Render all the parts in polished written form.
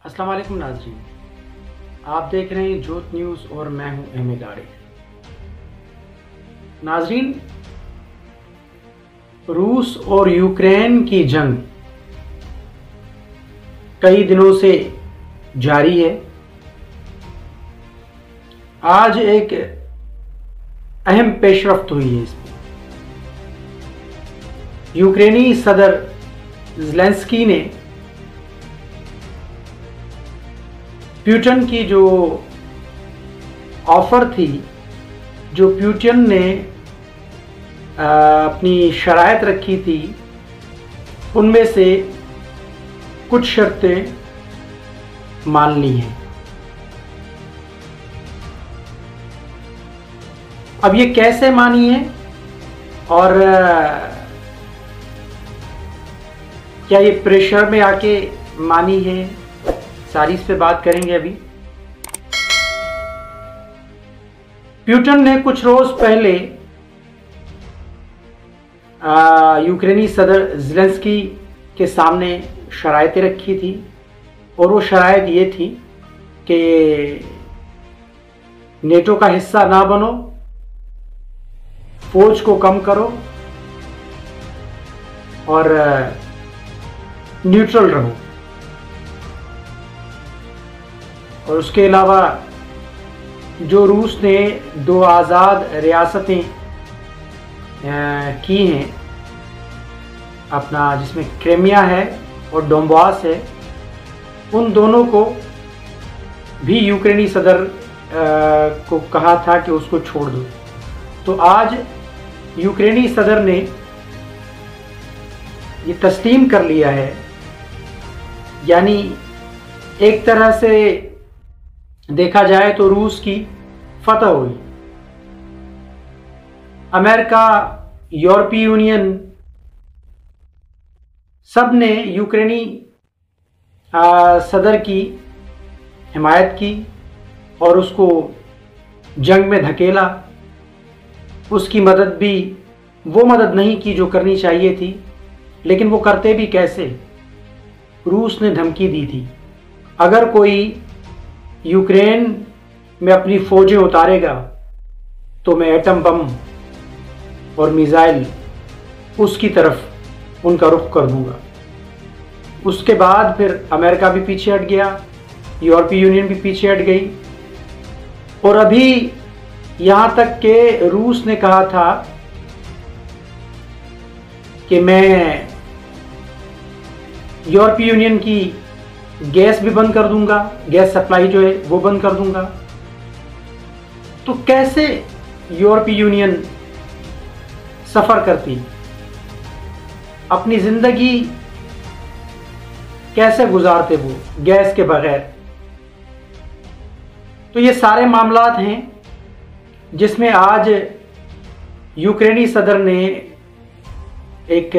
अस्सलाम वालेकुम नाज़रीन, आप देख रहे हैं जोत न्यूज़ और मैं हूं अहमद आरिफ। नाज़रीन, रूस और यूक्रेन की जंग कई दिनों से जारी है। आज एक अहम पेशरफ्त हुई है इसमें। यूक्रेनी सदर ज़ेलेंस्की ने पुतिन की जो ऑफ़र थी, जो पुतिन ने अपनी शराइत रखी थी, उनमें से कुछ शर्तें मान ली हैं। अब ये कैसे मानी है और क्या ये प्रेशर में आके मानी है, सारी इस पे बात करेंगे। अभी पुतिन ने कुछ रोज पहले यूक्रेनी सदर ज़ेलेंस्की के सामने शराइतें रखी थी और वो शराइत ये थी कि नेटो का हिस्सा ना बनो, फौज को कम करो और न्यूट्रल रहो। और उसके अलावा जो रूस ने 2 आज़ाद रियासतें की हैं अपना, जिसमें क्रीमिया है और डोंबास है, उन दोनों को भी यूक्रेनी सदर को कहा था कि उसको छोड़ दो। तो आज यूक्रेनी सदर ने ये तस्लीम कर लिया है, यानी एक तरह से देखा जाए तो रूस की फतह हुई। अमेरिका, यूरोपीय यूनियन, सब ने यूक्रेनी सदर की हिमायत की और उसको जंग में धकेला। उसकी मदद भी, वो मदद नहीं की जो करनी चाहिए थी, लेकिन वो करते भी कैसे। रूस ने धमकी दी थी, अगर कोई यूक्रेन में अपनी फौजें उतारेगा तो मैं एटम बम और मिसाइल उसकी तरफ उनका रुख कर दूंगा। उसके बाद फिर अमेरिका भी पीछे हट गया, यूरोपीय यूनियन भी पीछे हट गई और अभी यहाँ तक कि रूस ने कहा था कि मैं यूरोपीय यूनियन की गैस भी बंद कर दूंगा, गैस सप्लाई जो है वो बंद कर दूंगा। तो कैसे यूरोपीय यूनियन सफर करती, अपनी जिंदगी कैसे गुजारते वो गैस के बगैर। तो ये सारे मामलात हैं जिसमें आज यूक्रेनी सदर ने एक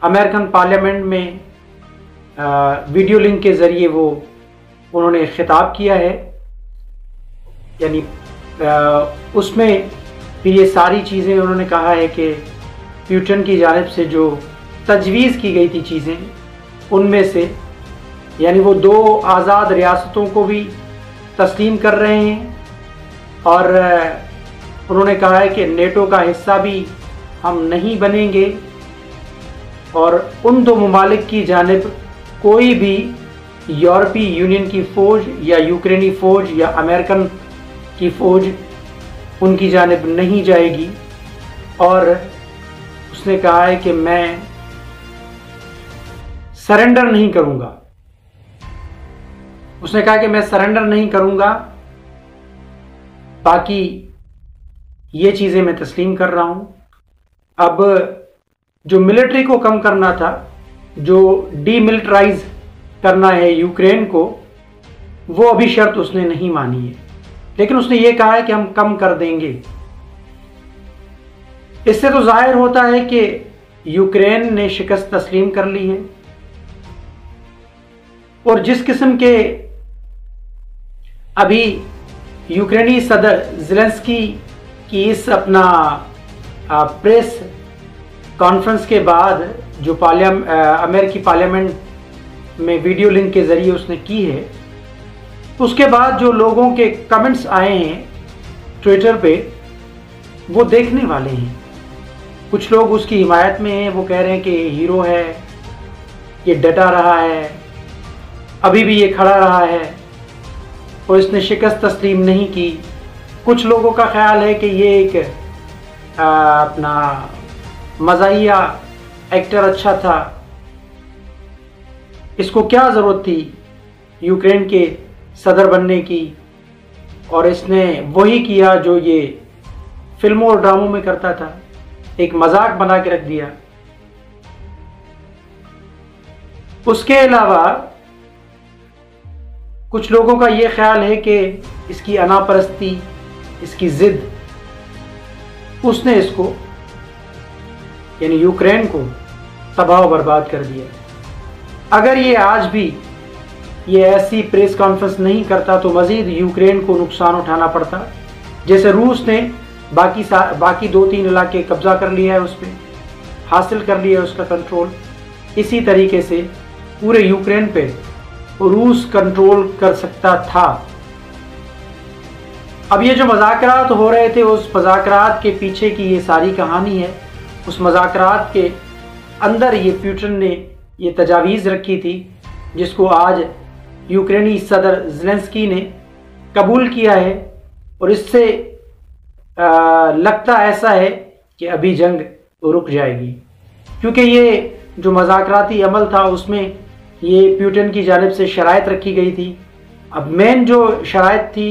अमेरिकन पार्लियामेंट में वीडियो लिंक के ज़रिए उन्होंने खिताब किया है, यानी उसमें फिर ये सारी चीज़ें उन्होंने कहा है कि पुतिन की जानिब से जो तजवीज़ की गई थी चीज़ें, उनमें से यानी वो 2 आज़ाद रियासतों को भी तस्लीम कर रहे हैं और उन्होंने कहा है कि नेटो का हिस्सा भी हम नहीं बनेंगे और उन 2 ममालिक की जानिब कोई भी यूरोपीय यूनियन की फ़ौज या यूक्रेनी फ़ौज या अमेरिकन की फ़ौज उनकी जानिब नहीं जाएगी। और उसने कहा है कि मैं सरेंडर नहीं करूंगा। उसने कहा कि मैं सरेंडर नहीं करूंगा, बाकी ये चीज़ें मैं तस्लीम कर रहा हूं। अब जो मिलिट्री को कम करना था, जो डीमिलिटराइज करना है यूक्रेन को, वो अभी शर्त उसने नहीं मानी है, लेकिन उसने ये कहा है कि हम कम कर देंगे। इससे तो जाहिर होता है कि यूक्रेन ने शिकस्त तस्लीम कर ली है और जिस किस्म के अभी यूक्रेनी सदर ज़ेलेंस्की की इस अपना प्रेस कॉन्फ्रेंस के बाद जो अमेरिकी पार्लियामेंट में वीडियो लिंक के ज़रिए उसने की है, उसके बाद जो लोगों के कमेंट्स आए हैं ट्विटर पे वो देखने वाले हैं। कुछ लोग उसकी हिमायत में हैं, वो कह रहे हैं कि हीरो है, ये डटा रहा है, अभी भी ये खड़ा रहा है और इसने शिकस्त तस्लीम नहीं की। कुछ लोगों का ख्याल है कि ये एक अपना मज़ाहिया एक्टर अच्छा था, इसको क्या ज़रूरत थी यूक्रेन के सदर बनने की, और इसने वही किया जो ये फिल्मों और ड्रामों में करता था, एक मजाक बना के रख दिया। उसके अलावा कुछ लोगों का ये ख्याल है कि इसकी अनापरस्ती, इसकी जिद, उसने इसको यानी यूक्रेन को तबाह बर्बाद कर दिया। अगर ये आज भी ये ऐसी प्रेस कॉन्फ्रेंस नहीं करता तो मज़ीद यूक्रेन को नुकसान उठाना पड़ता। जैसे रूस ने बाकी 2-3 इलाके कब्जा कर लिया है, उस पर हासिल कर लिया है उसका कंट्रोल, इसी तरीके से पूरे यूक्रेन पे रूस कंट्रोल कर सकता था। अब ये जो मज़ाकरात हो रहे थे, उस मज़ाकरात के पीछे की ये सारी कहानी है। उस मज़ाकरात के अंदर ये पुतिन ने ये तजावीज़ रखी थी, जिसको आज यूक्रेनी सदर ज़ेलेंस्की ने कबूल किया है, और इससे लगता ऐसा है कि अभी जंग रुक जाएगी, क्योंकि ये जो मज़ाकराती अमल था उसमें ये पुतिन की जानिब से शराइत रखी गई थी। अब मेन जो शराइत थी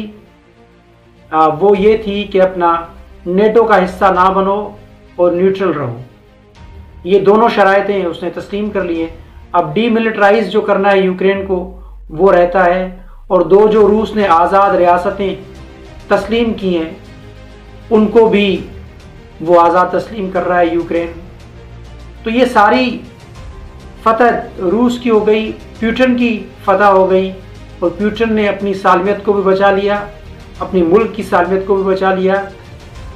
वो ये थी कि अपना नेटो का हिस्सा ना बनो और न्यूट्रल रहो। ये दोनों शराइतें उसने तस्लीम कर ली हैं। अब डीमिलिटराइज जो करना है यूक्रेन को वो रहता है, और दो जो रूस ने आज़ाद रियासतें तस्लीम की हैं उनको भी वो आज़ाद तस्लीम कर रहा है यूक्रेन। तो ये सारी फतह रूस की हो गई, पुतिन की फतह हो गई, और पुतिन ने अपनी सालमियत को भी बचा लिया, अपनी मुल्क की सालमियत को भी बचा लिया।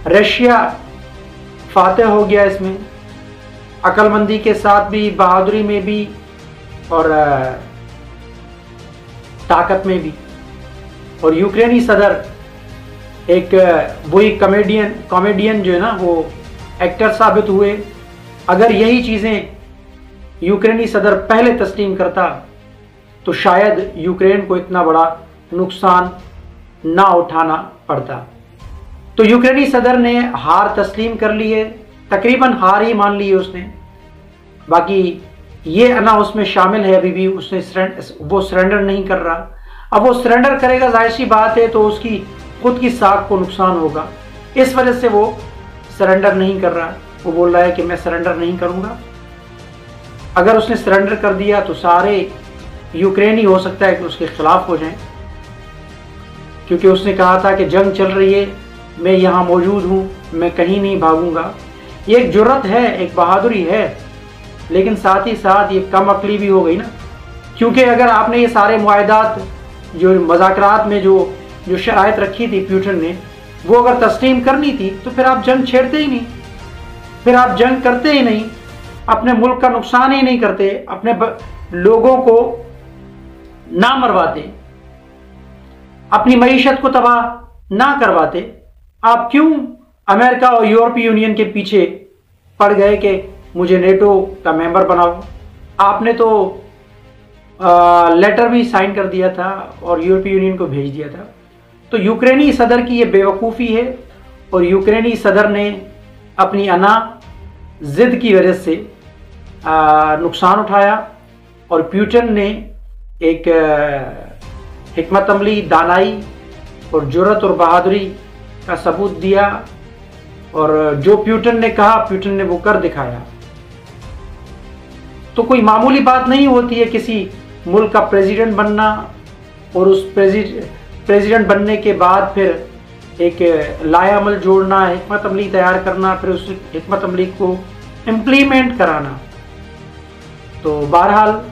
रशिया फातह हो गया इसमें, अक्लमंदी के साथ भी, बहादुरी में भी और ताकत में भी। और यूक्रेनी सदर एक वही कॉमेडियन जो है ना, वो एक्टर साबित हुए। अगर यही चीज़ें यूक्रेनी सदर पहले तस्लीम करता तो शायद यूक्रेन को इतना बड़ा नुकसान ना उठाना पड़ता। तो यूक्रेनी सदर ने हार तस्लीम कर ली है, तकरीबन हार ही मान ली है उसने। बाकी ये अना उसमें शामिल है, अभी भी उसने वो सरेंडर नहीं कर रहा। अब वो सरेंडर करेगा, जाहिर सी बात है, तो उसकी खुद की साख को नुकसान होगा। इस वजह से वो सरेंडर नहीं कर रहा। वो बोल रहा है कि मैं सरेंडर नहीं करूँगा। अगर उसने सरेंडर कर दिया तो सारे यूक्रेनी हो सकता है कि उसके खिलाफ हो जाएं, क्योंकि उसने कहा था कि जंग चल रही है, मैं यहाँ मौजूद हूँ, मैं कहीं नहीं भागूंगा। ये एक जुर्रत है, एक बहादुरी है, लेकिन साथ ही साथ ये कम अक्ली भी हो गई ना, क्योंकि अगर आपने ये सारे मुआहदात जो मज़ाकरात में जो शराइत रखी थी पुतिन ने, वो अगर तस्लीम करनी थी तो फिर आप जंग छेड़ते ही नहीं, फिर आप जंग करते ही नहीं, अपने मुल्क का नुकसान ही नहीं करते, अपने लोगों को ना मरवाते, अपनी मईशत को तबाह ना करवाते। आप क्यों अमेरिका और यूरोपीय यूनियन के पीछे पड़ गए कि मुझे नेटो का मेंबर बनाओ? आपने तो लेटर भी साइन कर दिया था और यूरोपीय यूनियन को भेज दिया था। तो यूक्रेनी सदर की ये बेवकूफ़ी है, और यूक्रेनी सदर ने अपनी जिद की वजह से नुकसान उठाया, और पुतिन ने एक हिकमत अमली, दानाई और जुर्रत और बहादुरी का सबूत दिया, और जो पुतिन ने कहा पुतिन ने वो कर दिखाया। तो कोई मामूली बात नहीं होती है किसी मुल्क का प्रेसिडेंट बनना, और उस प्रेसिडेंट बनने के बाद फिर एक लाएअमल जोड़ना, हिकमत अमली तैयार करना, फिर उस हिकमत अमली को इम्प्लीमेंट कराना। तो बहरहाल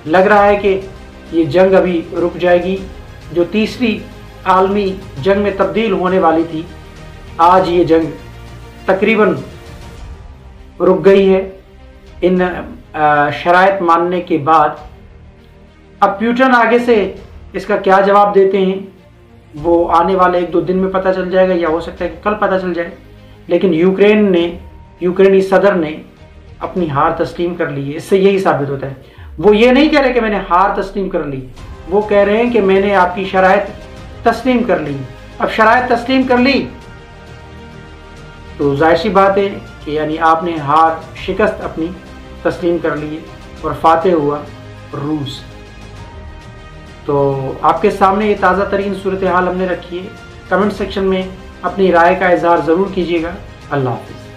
लग रहा है कि ये जंग अभी रुक जाएगी। जो तीसरी आलमी जंग में तब्दील होने वाली थी, आज ये जंग तकरीबन रुक गई है। इन शराइत मानने के बाद अब प्यूटन आगे से इसका क्या जवाब देते हैं वो आने वाले 1-2 दिन में पता चल जाएगा, या हो सकता है कि कल पता चल जाए। लेकिन यूक्रेनी सदर ने अपनी हार तस्लीम कर ली है। इससे यही साबित होता है, वो ये नहीं कह रहे कि मैंने हार तस्लीम कर ली, वो कह रहे हैं कि मैंने आपकी शराइत तस्लीम कर ली। अब शराइत तस्लीम कर ली तो जाहिर सी बात है कि यानी आपने हार शिकस्त अपनी तस्लीम कर ली है और फातेह हुआ रूस। तो आपके सामने ये ताज़ा तरीन सूरत हाल हमने रखी है। कमेंट सेक्शन में अपनी राय का इजहार ज़रूर कीजिएगा। अल्लाह हाफ़िज़।